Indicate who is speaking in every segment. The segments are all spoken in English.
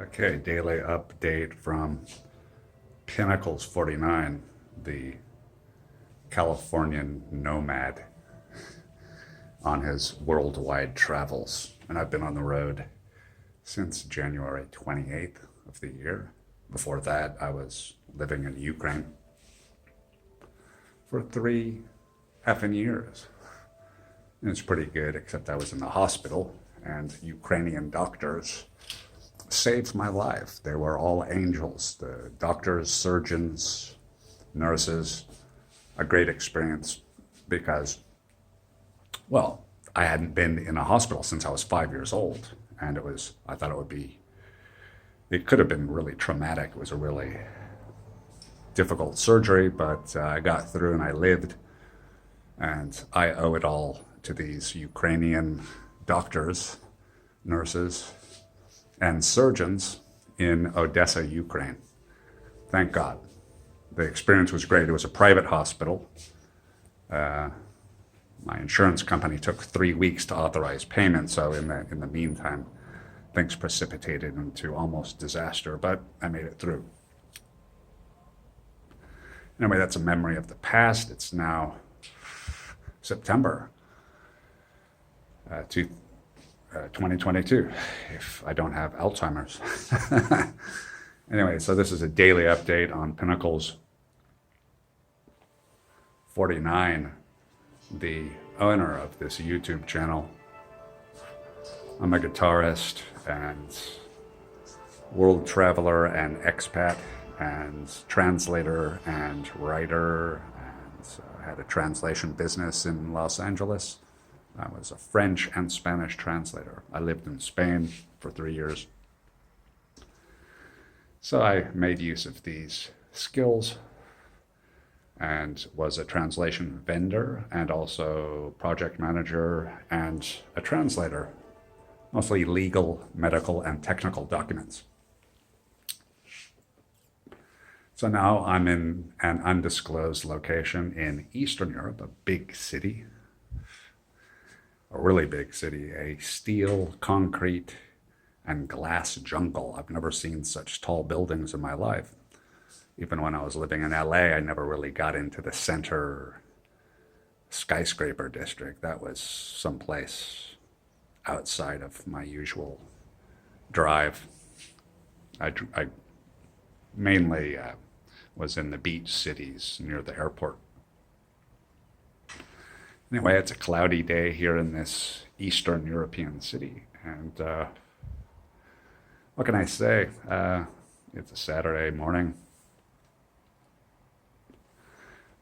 Speaker 1: Okay, daily update from Pinnacles 49, the Californian nomad on his worldwide travels. And I've been on the road since January 28th of the year. Before that, I was living in Ukraine for 3 effing years. And it's pretty good, except I was in the hospital, and Ukrainian doctors saved my life. They were all angels. The doctors, surgeons, nurses, a great experience because, well, I hadn't been in a hospital since I was 5 years old. And I thought it could have been really traumatic. It was a really difficult surgery, but I got through and I lived. And I owe it all to these Ukrainian doctors, nurses, and surgeons in Odessa, Ukraine. Thank God. The experience was great. It was a private hospital. My insurance company took 3 weeks to authorize payment, so in the meantime, things precipitated into almost disaster, but I made it through. Anyway, that's a memory of the past. It's now September 2022, if I don't have Alzheimer's. Anyway, so this is a daily update on Pinnacles 49, the owner of this YouTube channel. I'm a guitarist and world traveler and expat and translator and writer, and had a translation business in Los Angeles. I was a French and Spanish translator. I lived in Spain for 3 years. So I made use of these skills and was a translation vendor and also project manager and a translator, mostly legal, medical, and technical documents. So now I'm in an undisclosed location in Eastern Europe, a big city, a really big city, a steel, concrete, and glass jungle. I've never seen such tall buildings in my life. Even when I was living in LA, I never really got into the center skyscraper district. That was someplace outside of my usual drive. I mainly was in the beach cities near the airport. Anyway, it's a cloudy day here in this Eastern European city. And what can I say? It's a Saturday morning.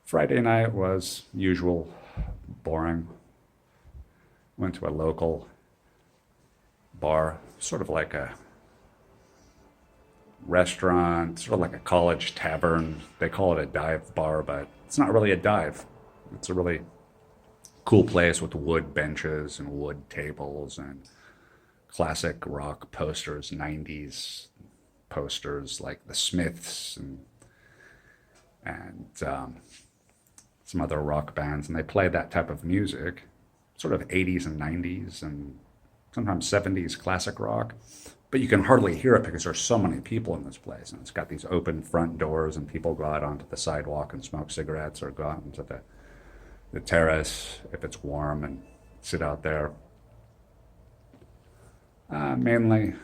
Speaker 1: Friday night was usual, boring. Went to a local bar, sort of like a restaurant, sort of like a college tavern. They call it a dive bar, but it's not really a dive. It's a really cool place with wood benches and wood tables and classic rock posters, 90s posters like the Smiths and some other rock bands. And they play that type of music, sort of 80s and 90s and sometimes 70s classic rock. But you can hardly hear it because there's so many people in this place. And it's got these open front doors and people go out onto the sidewalk and smoke cigarettes or go out into the terrace if it's warm and sit out there. Mainly,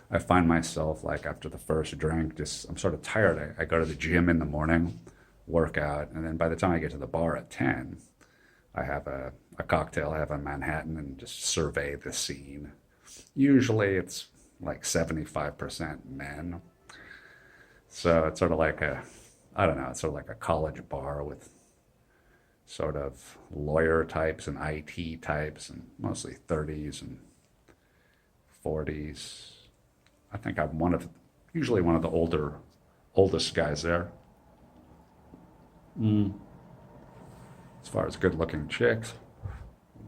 Speaker 1: I find myself like after the first drink, I'm sort of tired. I go to the gym in the morning, work out, and then by the time I get to the bar at 10, I have a cocktail, I have a Manhattan, and just survey the scene. Usually it's like 75% men. So it's sort of like it's sort of like a college bar with sort of lawyer types and IT types and mostly 30s and 40s. I think I'm usually one of the oldest guys there. As far as good-looking chicks,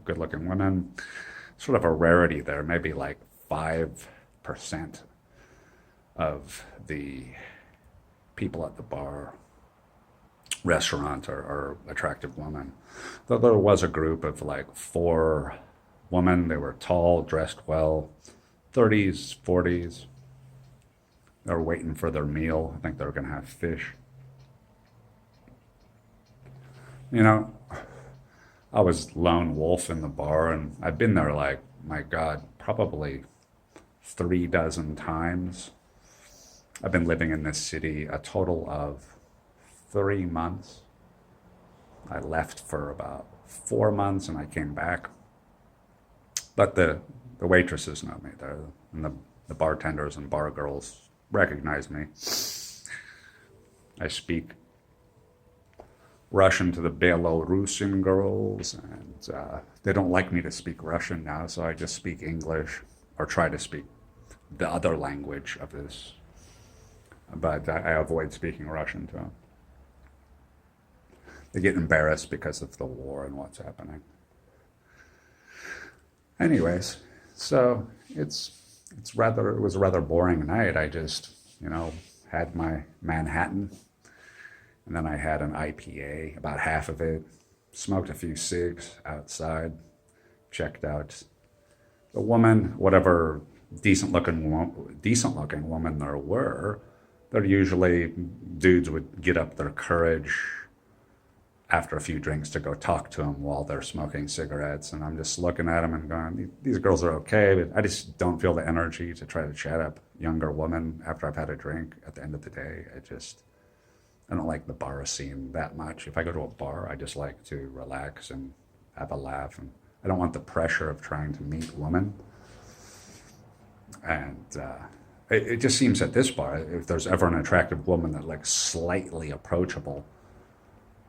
Speaker 1: good-looking women, sort of a rarity there. Maybe like 5% of the people at the bar, restaurant are attractive women. Though there was a group of like 4 women. They were tall, dressed well, 30s, 40s. They're waiting for their meal. I think they're going to have fish. You know, I was lone wolf in the bar, and I've been there like, my God, probably 3 dozen times. I've been living in this city a total of 3 months. I left for about 4 months and I came back. But the waitresses know me. And the bartenders and bar girls recognize me. I speak Russian to the Belarusian girls, and they don't like me to speak Russian now, so I just speak English or try to speak the other language of this. But I avoid speaking Russian to them. They get embarrassed because of the war and what's happening. Anyways, so it was a rather boring night. I just, had my Manhattan, and then I had an IPA, about half of it, smoked a few cigs outside, checked out the woman, whatever decent looking woman there were. They're usually dudes would get up their courage after a few drinks to go talk to them while they're smoking cigarettes. And I'm just looking at them and going, these girls are okay, but I just don't feel the energy to try to chat up younger women after I've had a drink. At the end of the day, I don't like the bar scene that much. If I go to a bar, I just like to relax and have a laugh. And I don't want the pressure of trying to meet women. And it just seems at this bar, if there's ever an attractive woman that like slightly approachable,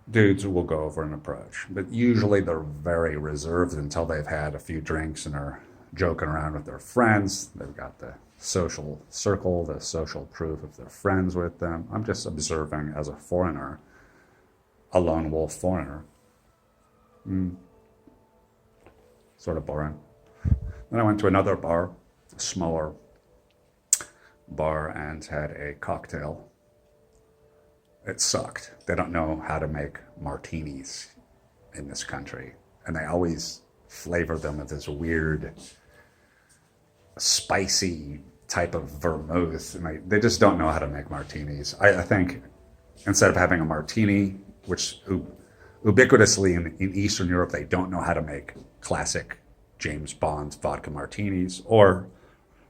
Speaker 1: dudes will go over and approach. But usually they're very reserved until they've had a few drinks and are joking around with their friends. They've got the social circle, the social proof of their friends with them. I'm just observing as a foreigner, a lone wolf foreigner. Sort of boring. Then I went to another bar, a smaller bar, and had a cocktail. It sucked. They don't know how to make martinis in this country. And they always flavor them with this weird, spicy type of vermouth. And they just don't know how to make martinis. I think instead of having a martini, which ubiquitously in Eastern Europe, they don't know how to make classic James Bond vodka martinis or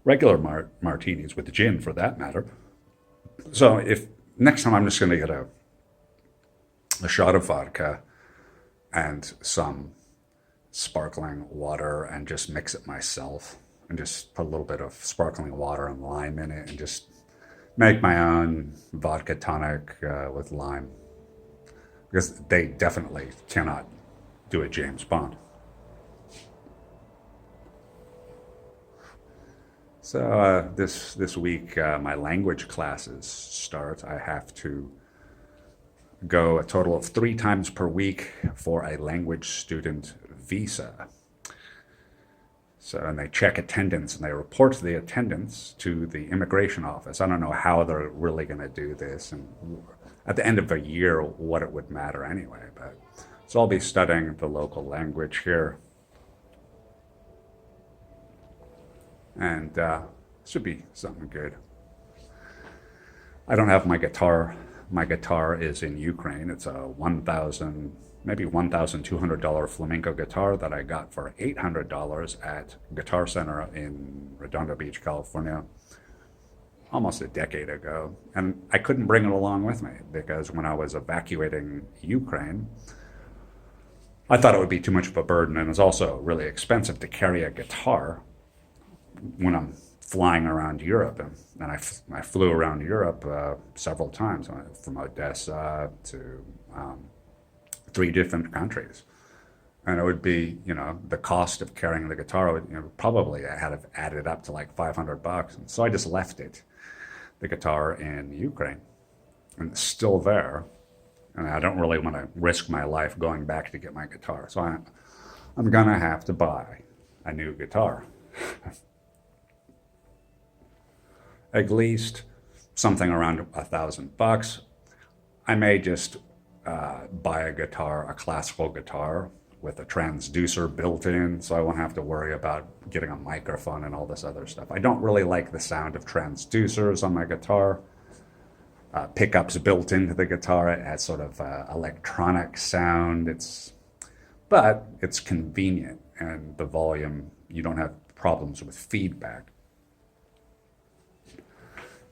Speaker 1: regular martinis with gin for that matter. So if next time I'm just going to get a shot of vodka and some sparkling water and just mix it myself and just put a little bit of sparkling water and lime in it and just make my own vodka tonic with lime. Because they definitely cannot do a James Bond. So this week, my language classes start. I have to go a total of 3 times per week for a language student visa. So, and they check attendance and they report the attendance to the immigration office. I don't know how they're really going to do this, and at the end of a year, what it would matter anyway. But so I'll be studying the local language here. And should be something good. I don't have my guitar. My guitar is in Ukraine. It's a $1,200 flamenco guitar that I got for $800 at Guitar Center in Redondo Beach, California, almost a decade ago. And I couldn't bring it along with me because when I was evacuating Ukraine, I thought it would be too much of a burden, and it's also really expensive to carry a guitar when I'm flying around Europe. And I flew around Europe several times, from Odessa to 3 different countries. And it would be, the cost of carrying the guitar would, probably I had to add it up to like $500. And so I just left the guitar in Ukraine, and it's still there. And I don't really want to risk my life going back to get my guitar. So I'm going to have to buy a new guitar. At least something around $1,000. I may just buy a classical guitar with a transducer built in, so I won't have to worry about getting a microphone and all this other stuff. I don't really like the sound of transducers on my guitar. Pickups built into the guitar, it adds sort of electronic sound. But it's convenient, and the volume, you don't have problems with feedback.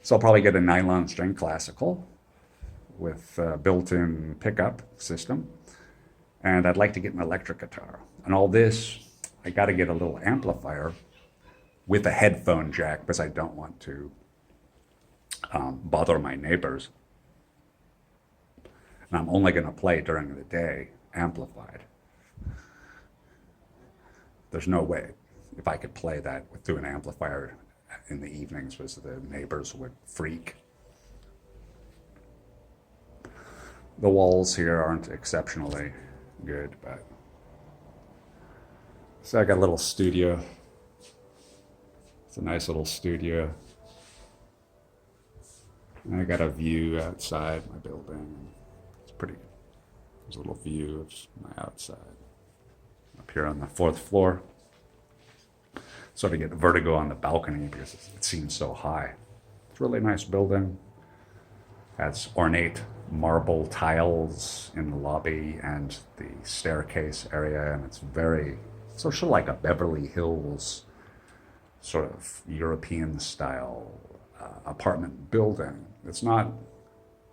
Speaker 1: So I'll probably get a nylon string classical with a built-in pickup system. And I'd like to get an electric guitar. And all this, I got to get a little amplifier with a headphone jack because I don't want to bother my neighbors. And I'm only going to play during the day amplified. There's no way if I could play that through an amplifier in the evenings, because the neighbors would freak. The walls here aren't exceptionally good, but so I got a little studio. It's a nice little studio. And I got a view outside my building. It's pretty. There's a little view of my outside. Up here on the 4th floor. Sort of get vertigo on the balcony because it seems so high. It's a really nice building. Has ornate marble tiles in the lobby and the staircase area, and it's sort of like a Beverly Hills sort of European style apartment building. It's not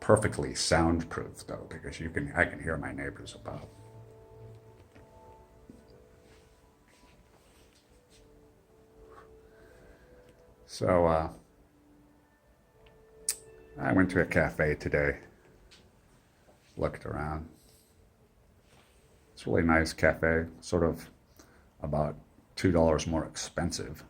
Speaker 1: perfectly soundproof though, because I can hear my neighbors above. So I went to a cafe today, looked around. It's a really nice cafe, sort of about $2 more expensive.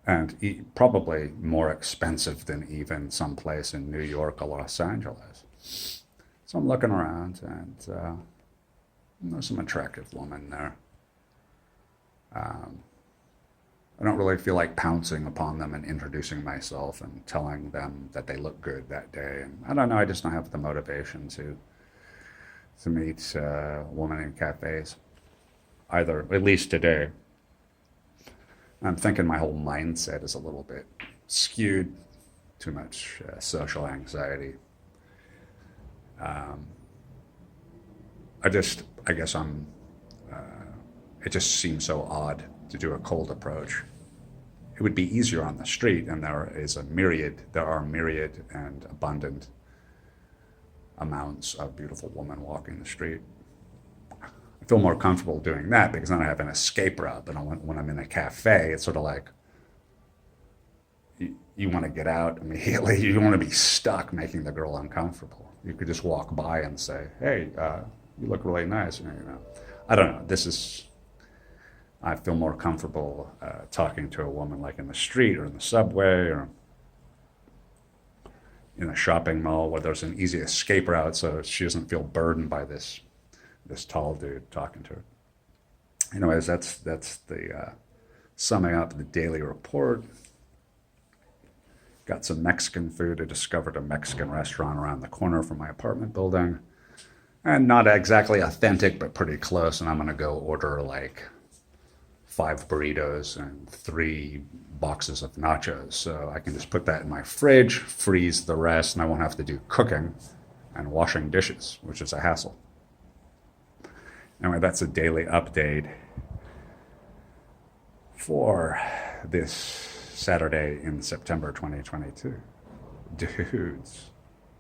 Speaker 1: And probably more expensive than even someplace in New York or Los Angeles. So I'm looking around, and there's some attractive women there. I don't really feel like pouncing upon them and introducing myself and telling them that they look good that day. And I don't know, I just don't have the motivation to meet women in cafes, either, at least today. I'm thinking my whole mindset is a little bit skewed, too much social anxiety. I guess it just seems so odd to do a cold approach. It would be easier on the street, and there are myriad and abundant amounts of beautiful women walking the street. I feel more comfortable doing that because then I have an escape route. But when I'm in a cafe, it's sort of like you want to get out immediately. You don't want to be stuck making the girl uncomfortable. You could just walk by and say, "Hey, you look really nice." I don't know. I feel more comfortable talking to a woman like in the street or in the subway or in a shopping mall where there's an easy escape route, so she doesn't feel burdened by this tall dude talking to her. Anyways, that's the summing up the daily report. Got some Mexican food. I discovered a Mexican restaurant around the corner from my apartment building. And not exactly authentic, but pretty close. And I'm going to go order like 5 burritos and 3 boxes of nachos. So I can just put that in my fridge, freeze the rest, and I won't have to do cooking and washing dishes, which is a hassle. Anyway, that's a daily update for this Saturday in September 2022. Dudes.